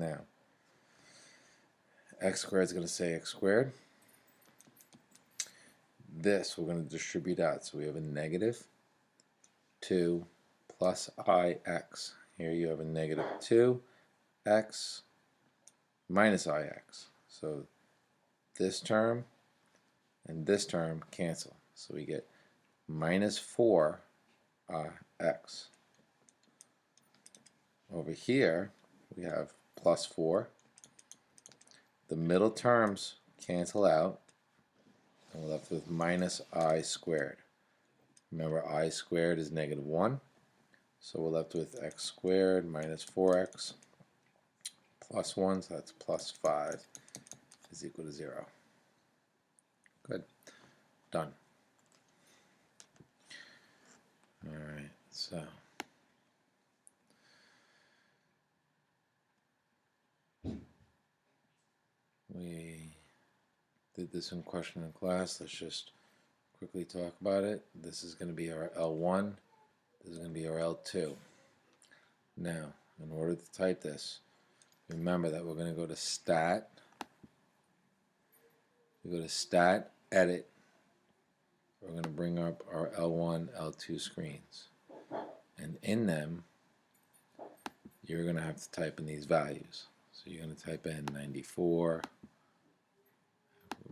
Now, x squared is going to say x squared. This we're going to distribute out. So we have a negative 2 plus ix. Here you have a negative 2x minus ix. So this term and this term cancel. So we get minus 4x. Over here we have plus 4. The middle terms cancel out, and we're left with minus I squared. Remember, I squared is negative 1, so we're left with x squared minus 4x plus 1, so that's plus 5 is equal to 0. Good. Done. Alright, so we did this in question in class. Let's just quickly talk about it. This is going to be our L1. This is going to be our L2. Now, in order to type this, remember that we're going to go to Stat. We go to Stat, Edit. We're going to bring up our L1, L2 screens. And in them, you're going to have to type in these values. So you're going to type in 94,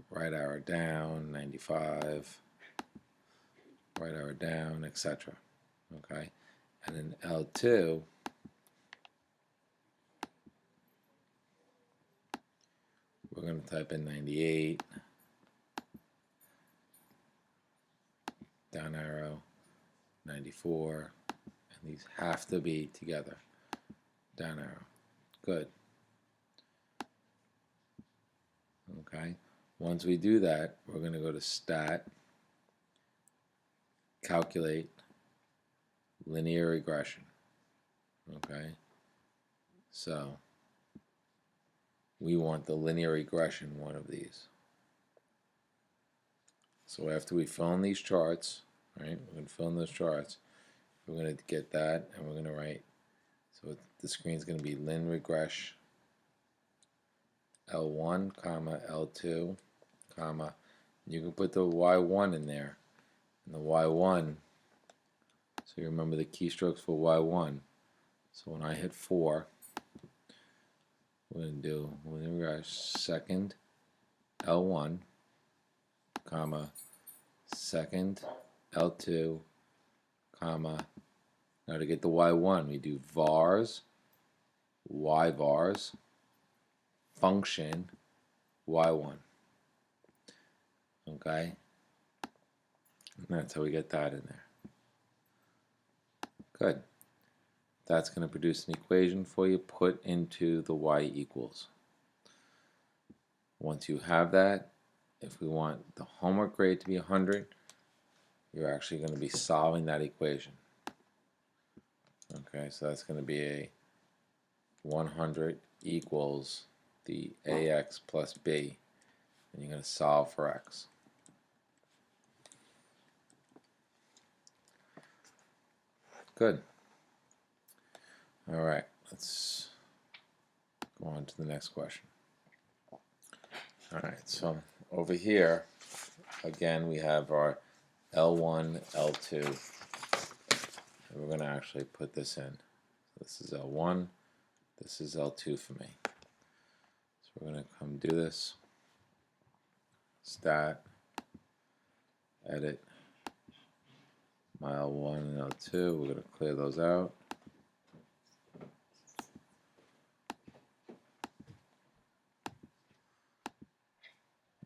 right arrow down, 95, right arrow down, etc. Okay? And in L2, we're going to type in 98, down arrow, 94, and these have to be together. Down arrow. Good. Okay. Once we do that, we're going to go to Stat, Calculate, Linear Regression. Okay. So we want the linear regression one of these. So after we fill in these charts, right, we're going to fill in those charts, we're going to get that, and we're going to write, so the screen is going to be lin regress L1, comma, L2, comma, you can put the Y1 in there, and the Y1, so you remember the keystrokes for Y1, so when I hit 4, we're going to do lin regress second L1, comma, second L2, comma, now to get the Y1 we do vars, Y vars, function, Y1. Okay? And that's how we get that in there. Good. That's going to produce an equation for you, put into the Y equals. Once you have that, if we want the homework grade to be 100, you're actually going to be solving that equation. Okay, so that's going to be a 100 equals the ax plus b, and you're going to solve for x. Good. All right, let's go on to the next question. All right, so over here, again, we have our L1, L2, and we're going to actually put this in. This is L1, this is L2 for me. So we're going to come do this, Stat, Edit, my L1 and L2, we're going to clear those out.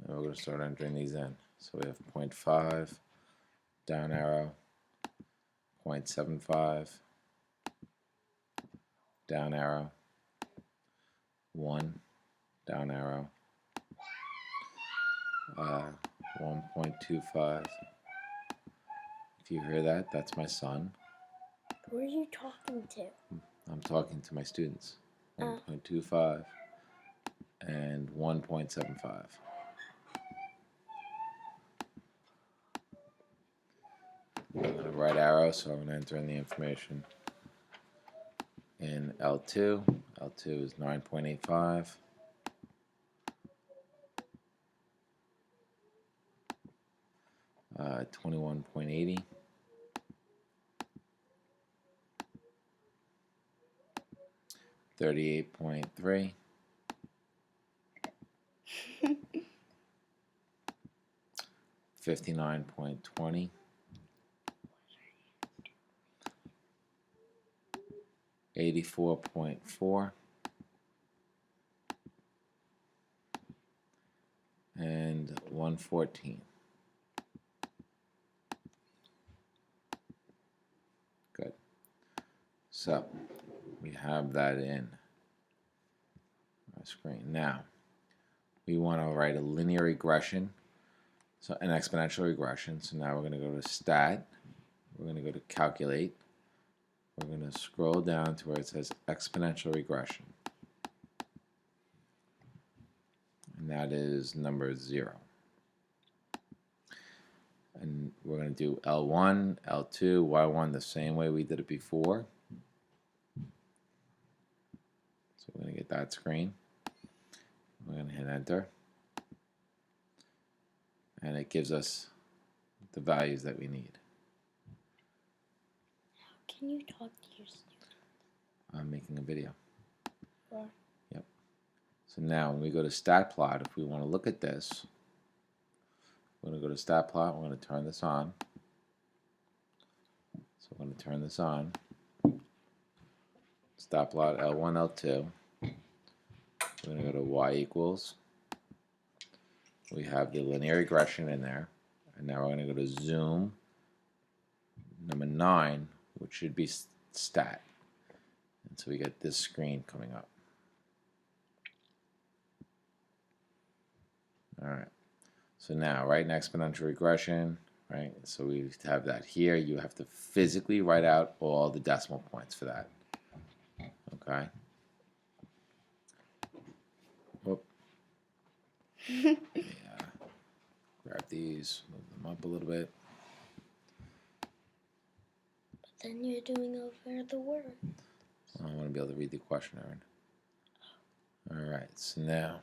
And we're going to start entering these in. So we have 0.5, down arrow, 0.75, down arrow, 1, down arrow, 1.25. If you hear that, that's my son. Who are you talking to? I'm talking to my students. 1.25 and 1.75. I'm going to right arrow, so I'm going to enter in the information in L2. L2 is 9.85. Uh, 21.80. 38.3. 59.20. 84.4. And 114. Good. So we have that in our screen. Now we want to write a linear regression, so an exponential regression. So now we're going to go to Stat. We're going to go to Calculate. We're going to scroll down to where it says Exponential Regression. And that is number 0. And we're going to do L1, L2, Y1 the same way we did it before. So we're going to get that screen. We're going to hit Enter. And it gives us the values that we need. Can you talk to your student? I'm making a video. Or Yep. So now when we go to Stat Plot, if we want to look at this, we're going to go to Stat Plot. We're going to turn this on. So we're going to turn this on. Stat Plot L1, L2. We're going to go to Y equals. We have the linear regression in there. And now we're going to go to Zoom number 9, which should be Stat. And so we get this screen coming up. Alright. So now, right, an exponential regression, right? So we have that here. You have to physically write out all the decimal points for that. Okay? Whoop. Yeah. Grab these, move them up a little bit. then you're doing over the word. I want to be able to read the question, Aaron. Alright, so now,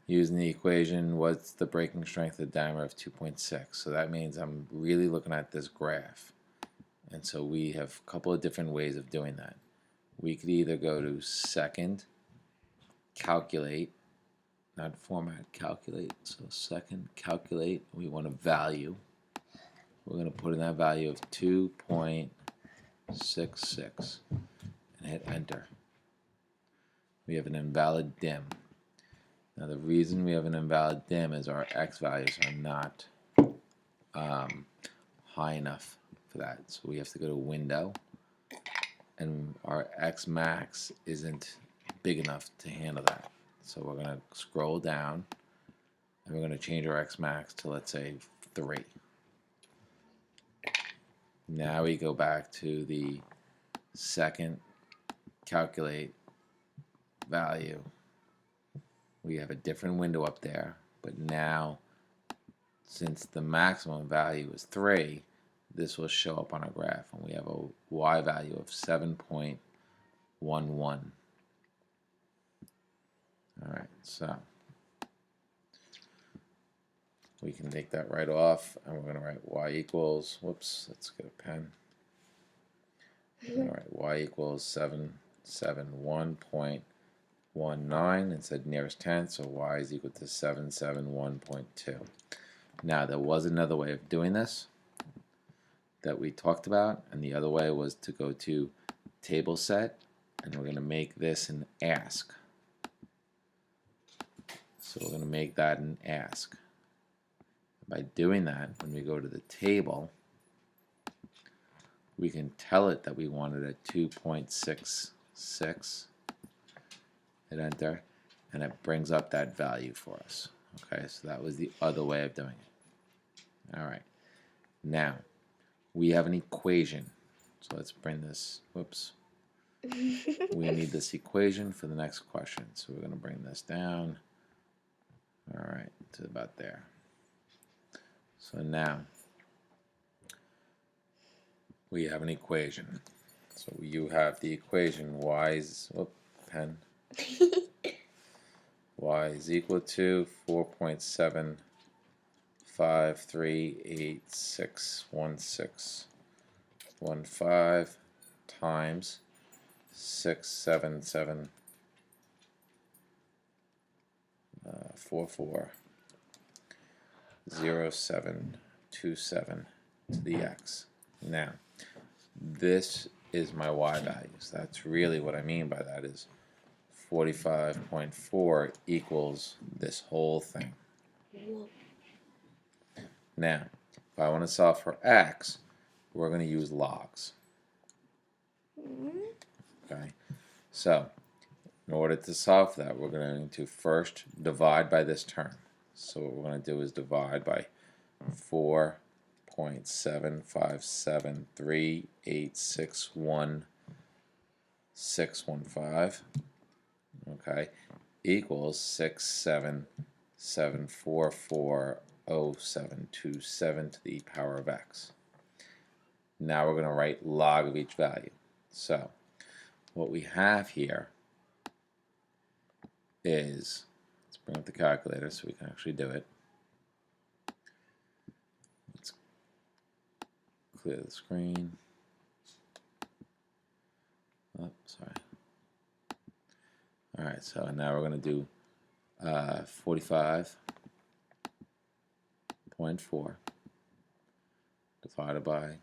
using the equation, what's the breaking strength of the diameter of 2.6? So that means I'm really looking at this graph. And so we have a couple of different ways of doing that. We could either go to second, calculate, not format, calculate. So second, calculate, we want a value. We're going to put in that value of 2.66 and hit enter. We have an invalid dim. Now the reason we have an invalid dim is our x values are not high enough for that. So we have to go to window, and our x max isn't big enough to handle that. So we're going to scroll down, and we're going to change our x max to, let's say, 3. Now we go back to the second calculate value. We have a different window up there, but now since the maximum value is 3, this will show up on our graph, and we have a y value of 7.11. Alright, so we can take that right off, and we're going to write y equals, whoops, let's get a pen. We're going to write y equals 771.19 instead nearest tenth, so y is equal to 771.2. Now there was another way of doing this that we talked about, and the other way was to go to table set, and we're going to make this an ask. So we're going to make that an ask. By doing that, when we go to the table, we can tell it that we wanted a 2.66, hit enter, and it brings up that value for us. Okay, so that was the other way of doing it. Alright, now we have an equation. So let's bring this, whoops. We need this equation for the next question. So we're going to bring this down. Alright, to about there. So now we have an equation. So you have the equation y is, y is equal to 4.75381615 times 677440727 to the x. Now, this is my y values. That's really what I mean by that is 45.4 equals this whole thing. Whoa. Now, if I want to solve for x, we're going to use logs. Okay, so in order to solve that, we're going to first divide by this term. So what we're going to do is divide by 4.75738611615, okay, equals 677440727 to the power of x. Now we're going to write log of each value. So what we have here is, let's bring up the calculator so we can actually do it. Let's clear the screen. Oh, sorry. Alright, so now we're going to do 45.4 divided by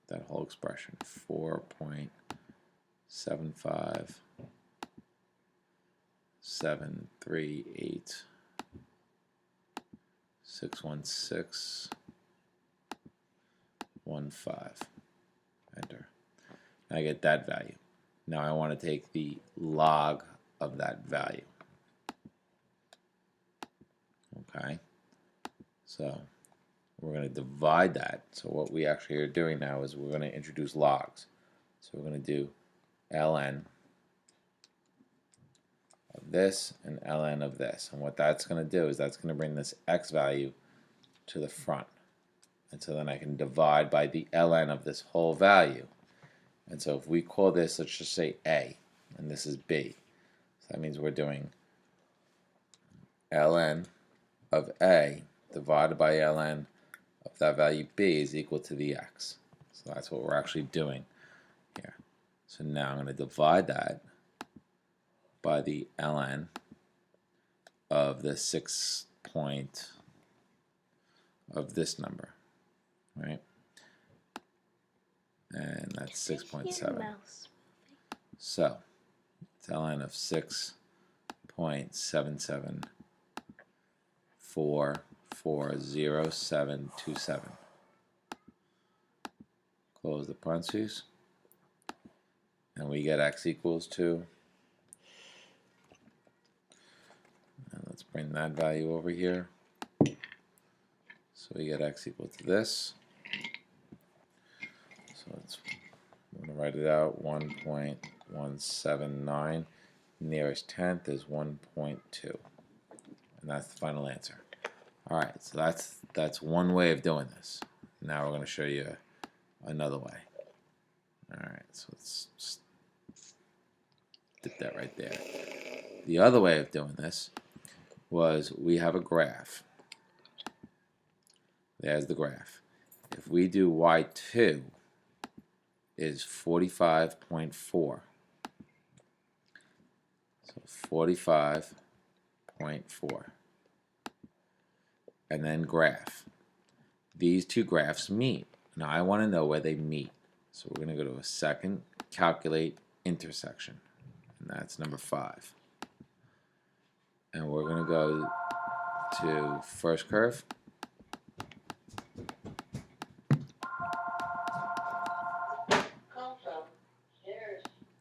that whole expression, 4.75738611615. Enter. Now I get that value. Now I want to take the log of that value. Okay, so we're going to divide that. So what we actually are doing now is we're going to introduce logs. So we're going to do ln of this and ln of this. And what that's going to do is that's going to bring this x value to the front. And so then I can divide by the ln of this whole value. And so if we call this, let's just say a, and this is b. So that means we're doing ln of a divided by ln of that value b is equal to the x. So that's what we're actually doing here. So now I'm going to divide that by the ln of the 6 point of this number, right? And that's 6.7. So it's ln of 6.774400727. Close the parentheses, and we get x equals to, and let's bring that value over here. So we get x equal to this. So I'm going to write it out, 1.179. Nearest tenth is 1.2. And that's the final answer. Alright, so that's one way of doing this. Now we're going to show you another way. Alright, so let's just dip that right there. The other way of doing this was we have a graph. There's the graph. If we do y2 is 45.4. So 45.4. And then graph. These two graphs meet. Now I want to know where they meet. So we're going to go to a second, calculate intersection. And that's number 5. And we're going to go to first curve.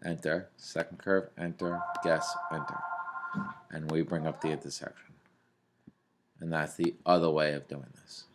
Enter. Second curve, enter. Guess, enter. And we bring up the intersection. And that's the other way of doing this.